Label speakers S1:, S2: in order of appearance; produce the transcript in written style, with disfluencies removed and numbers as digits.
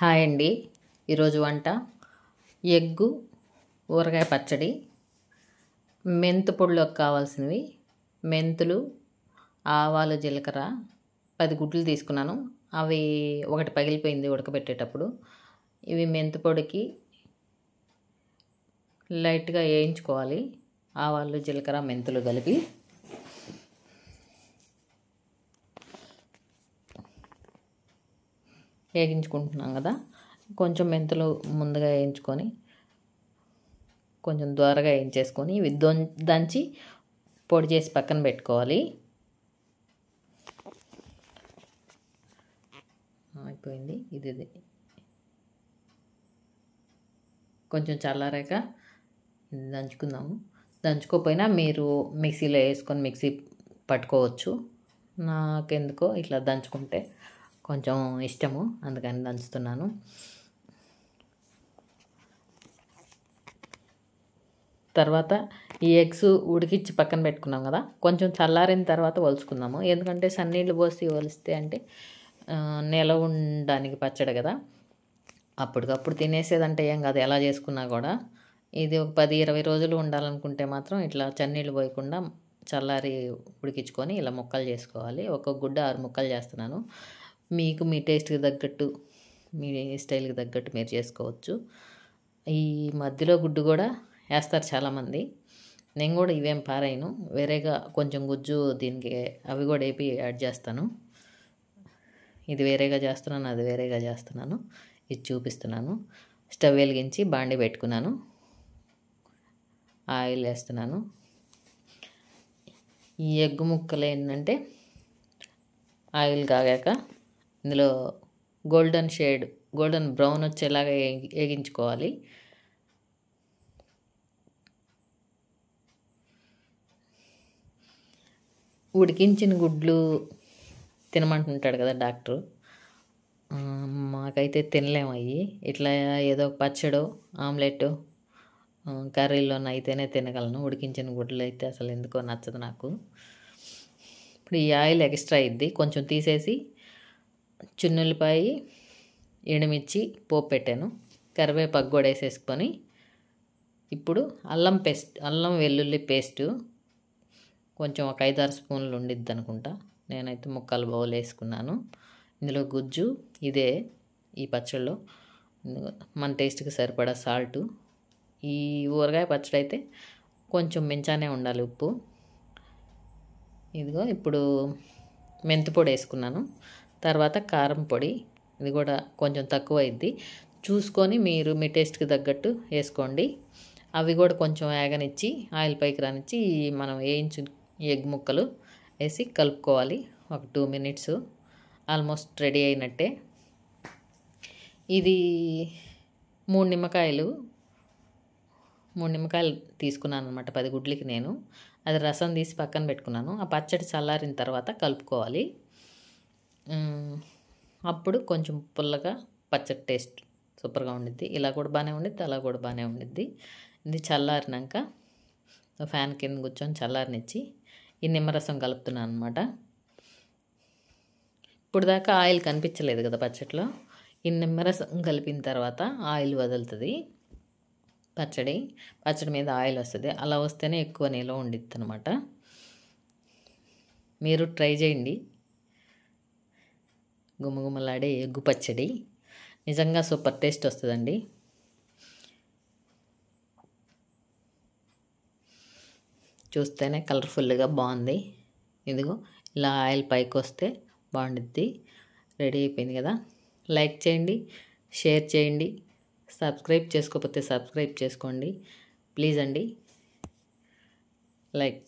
S1: Hi అండి. ఈరోజు వంట ఎగ్గు ఊరగాయ పచ్చడి. మెంతు పొడిలోకి కావాల్సినవి మెంతులు, ఆవాలు, జీలకర్ర 10 గుడ్లు తీసుకున్నాను. అవి ఒకటి పగిలిపోయింది ఉడకబెట్టేటప్పుడు. ఇవి మెంతు పొడికి లైట్గా వేయించుకోవాలి. ఆవాలు, జీలకర్ర, మెంతులు కలిపి వేగించుకుంటున్నాం కదా. కొంచెం మెంతులు ముందుగా వేయించుకొని కొంచెం దోరగా వేయించేసుకొని ఇవి దంచి పొడి చేసి పక్కన పెట్టుకోవాలి. అయిపోయింది. ఇది కొంచెం చల్లారాక దంచుకుందాము. దంచుకోకపోయినా మీరు మిక్సీలో వేసుకొని మిక్సీ పట్టుకోవచ్చు. నాకెందుకో ఇట్లా దంచుకుంటే కొంచెం ఇష్టము, అందుకని దంచుతున్నాను. తర్వాత ఈ ఎగ్స్ ఉడికిచ్చి పక్కన పెట్టుకున్నాం కదా, కొంచెం చల్లారిన తర్వాత ఒలుచుకుందాము. ఎందుకంటే సన్నీళ్ళు పోసి ఒలిస్తే అంటే నిలవ ఉండడానికి పచ్చడి కదా, అప్పటికప్పుడు తినేసేదంటే ఏం కాదు ఎలా చేసుకున్నా కూడా. ఇది ఒక 10-20 రోజులు ఉండాలనుకుంటే మాత్రం ఇట్లా చన్నీళ్ళు పోయకుండా చల్లారి ఉడికించుకొని ఇలా ముక్కలు చేసుకోవాలి. ఒక గుడ్డ 6 ముక్కలు చేస్తున్నాను. మీకు మీ టేస్ట్కి తగ్గట్టు, మీ స్టైల్కి తగ్గట్టు మీరు చేసుకోవచ్చు. ఈ మధ్యలో గుడ్డు కూడా వేస్తారు చాలామంది. నేను కూడా ఇవేం పారాయను, వేరేగా కొంచెం గుజ్జు దీనికి అవి కూడా వేపి యాడ్ చేస్తాను. ఇది వేరేగా చేస్తున్నాను, అది వేరేగా చేస్తున్నాను, ఇది చూపిస్తున్నాను. స్టవ్ వెలిగించి బాండి పెట్టుకున్నాను, ఆయిల్ వేస్తున్నాను. ఈ ఎగ్గు ముక్కలు ఏంటంటే ఆయిల్ కాగాక ఇందులో గోల్డెన్ బ్రౌన్ వచ్చేలాగా వేగించుకోవాలి. ఉడికించిన గుడ్లు తినమంటుంటాడు కదా డాక్టరు, మాకైతే తినలేము అవి. ఇట్లా ఏదో పచ్చడో ఆమ్లెట్ కర్రీలోనైతేనే అయితేనే తినగలను. ఉడికించిన గుడ్లు అయితే అసలు ఎందుకో నచ్చదు నాకు. ఇప్పుడు ఈ ఆయిల్ ఎక్స్ట్రా అయింది, కొంచెం తీసేసి చున్నులపాయ, ఎండుమిర్చి పోపు పెట్టాను. కరివేపాకు కూడా వేసేసుకొని ఇప్పుడు అల్లం వెల్లుల్లి పేస్టు కొంచెం ఒక 5-6 స్పూన్లు ఉండిద్ది అనుకుంటా. నేనైతే ముక్కలు బౌల్ వేసుకున్నాను. ఇందులో గుజ్జు ఇదే ఈ పచ్చళ్ళలో, మన టేస్ట్కి సరిపడా సాల్టు. ఈ ఊరగాయ పచ్చడి అయితే కొంచెం మించానే ఉండాలి ఉప్పు. ఇదిగో ఇప్పుడు మెంతి పొడి వేసుకున్నాను. తర్వాత కారం పొడి, ఇది కూడా కొంచెం తక్కువ అయింది, చూసుకొని మీరు మీ టేస్ట్కి తగ్గట్టు వేసుకోండి. అవి కూడా కొంచెం వేగనిచ్చి ఆయిల్ పైకి రానిచ్చి మనం వేయించు ఎగ్ ముక్కలు వేసి కలుపుకోవాలి. ఒక 2 మినిట్స్. ఆల్మోస్ట్ రెడీ అయినట్టే. ఇది 3 నిమ్మకాయలు తీసుకున్నాను అనమాట 10 గుడ్లకి నేను. అది రసం తీసి పక్కన పెట్టుకున్నాను. ఆ పచ్చడి చల్లారిన తర్వాత కలుపుకోవాలి. అప్పుడు కొంచెం పుల్లగా పచ్చడి టేస్ట్ సూపర్గా ఉండిద్ది. ఇలా కూడా బాగానే ఉండిద్ది, అలా కూడా బాగానే ఉండిద్ది. ఇది చల్లారినాక ఫ్యాన్ కింద కూర్చొని చల్లారనిచ్చి ఈ నిమ్మరసం కలుపుతున్నాను అనమాట. ఇప్పుడు దాకా ఆయిల్ కనిపించలేదు కదా పచ్చడిలో. ఈ నిమ్మరసం కలిపిన తర్వాత ఆయిల్ వదులుతుంది. పచ్చడి మీద ఆయిల్ వస్తుంది. అలా వస్తేనే ఎక్కువ నిల్వ ఉండిద్ది అనమాట. మీరు ట్రై చేయండి. గుమగుమలాడే ఎగ్గు పచ్చడి నిజంగా సూపర్ టేస్ట్ వస్తుందండి. చూస్తేనే కలర్ఫుల్గా బాగుంది. ఇదిగో ఇలా ఆయిల్ పైకి వస్తే బాగుండిద్ది. రెడీ అయిపోయింది కదా. లైక్ చేయండి, షేర్ చేయండి, సబ్స్క్రైబ్ చేసుకోకపోతే సబ్స్క్రైబ్ చేసుకోండి ప్లీజ్ అండి. లైక్